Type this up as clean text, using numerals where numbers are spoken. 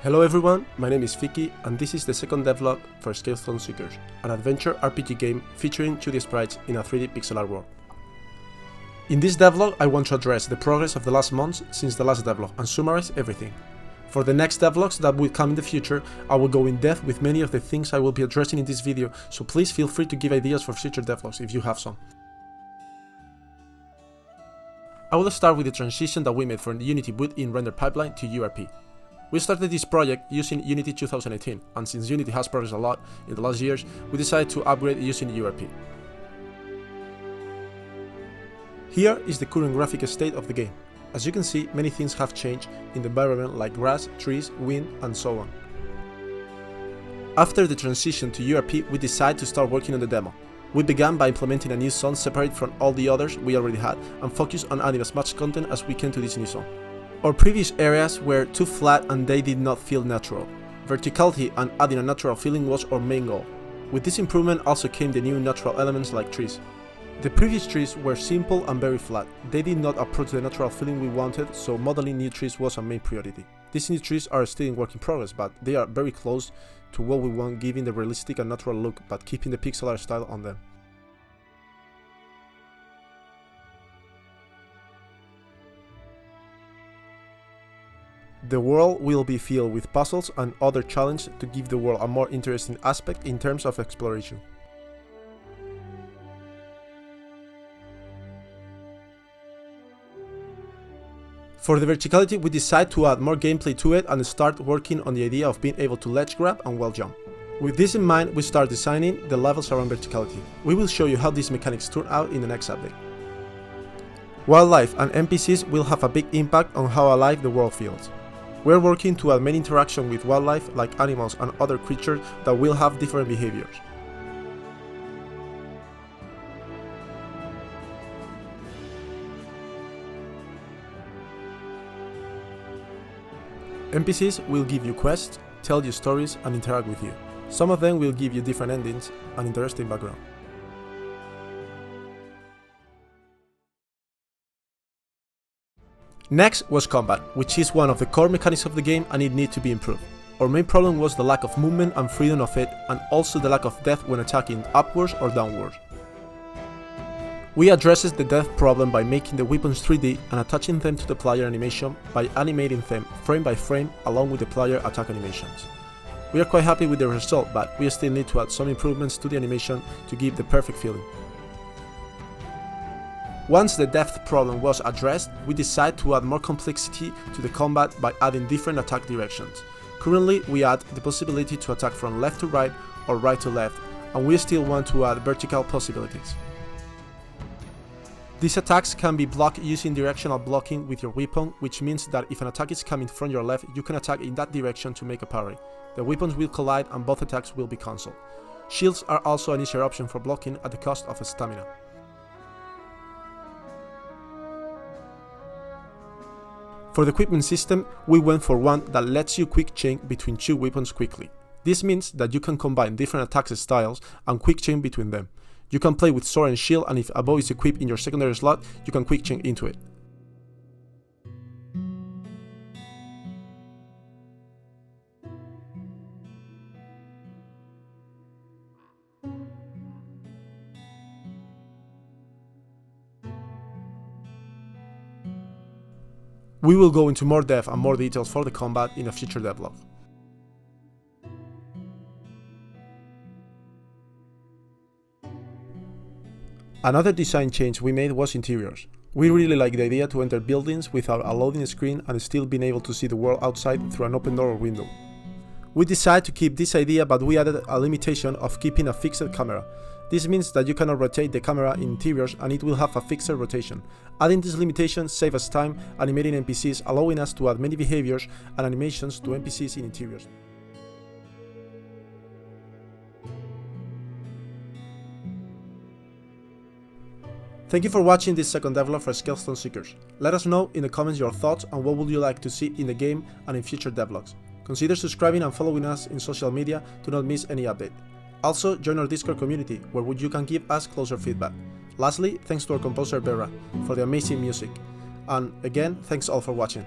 Hello everyone, my name is Vicky and this is the second devlog for ScaledStone Seekers, an adventure RPG game featuring 2D sprites in a 3D pixel art world. In this devlog I want to address the progress of the last months since the last devlog and summarize everything. For the next devlogs that will come in the future, I will go in depth with many of the things I will be addressing in this video, so please feel free to give ideas for future devlogs if you have some. I will start with the transition that we made from the Unity built-in render pipeline to URP. We started this project using Unity 2018, and since Unity has progressed a lot in the last years, we decided to upgrade using URP. Here is the current graphic state of the game. As you can see, many things have changed in the environment like grass, trees, wind, and so on. After the transition to URP, we decided to start working on the demo. We began by implementing a new zone separate from all the others we already had, and focused on adding as much content as we can to this new zone. Our previous areas were too flat and they did not feel natural. Verticality and adding a natural feeling was our main goal. With this improvement also came the new natural elements like trees. The previous trees were simple and very flat. They did not approach the natural feeling we wanted, so modeling new trees was our main priority. These new trees are still in work in progress, but they are very close to what we want, giving the realistic and natural look, but keeping the pixel art style on them. The world will be filled with puzzles and other challenges to give the world a more interesting aspect in terms of exploration. For the verticality, we decided to add more gameplay to it and start working on the idea of being able to ledge grab and wall jump. With this in mind, we start designing the levels around verticality. We will show you how these mechanics turn out in the next update. Wildlife and NPCs will have a big impact on how alive the world feels. We're working to add many interaction with wildlife like animals and other creatures that will have different behaviors. NPCs will give you quests, tell you stories and interact with you. Some of them will give you different endings and interesting background. Next was combat, which is one of the core mechanics of the game and it needs to be improved. Our main problem was the lack of movement and freedom of it, and also the lack of death when attacking upwards or downwards. We addressed the death problem by making the weapons 3D and attaching them to the player animation by animating them frame by frame along with the player attack animations. We are quite happy with the result, but we still need to add some improvements to the animation to give the perfect feeling. Once the depth problem was addressed, we decided to add more complexity to the combat by adding different attack directions. Currently, we add the possibility to attack from left to right or right to left, and we still want to add vertical possibilities. These attacks can be blocked using directional blocking with your weapon, which means that if an attack is coming from your left, you can attack in that direction to make a parry. The weapons will collide and both attacks will be cancelled. Shields are also an easier option for blocking at the cost of stamina. For the equipment system, we went for one that lets you quick chain between two weapons quickly. This means that you can combine different attack styles and quick chain between them. You can play with sword and shield, and if a bow is equipped in your secondary slot, you can quick chain into it. We will go into more depth and more details for the combat in a future devlog. Another design change we made was interiors. We really like the idea to enter buildings without a loading screen and still being able to see the world outside through an open door or window. We decided to keep this idea, but we added a limitation of keeping a fixed camera. This means that you cannot rotate the camera in interiors and it will have a fixed rotation. Adding this limitation saves us time animating NPCs, allowing us to add many behaviors and animations to NPCs in interiors. Thank you for watching this second devlog for ScaledStone Seekers. Let us know in the comments your thoughts on what would you like to see in the game and in future devlogs. Consider subscribing and following us in social media to not miss any update. Also, join our Discord community, where you can give us closer feedback. Lastly, thanks to our composer Vera for the amazing music. And again, thanks all for watching.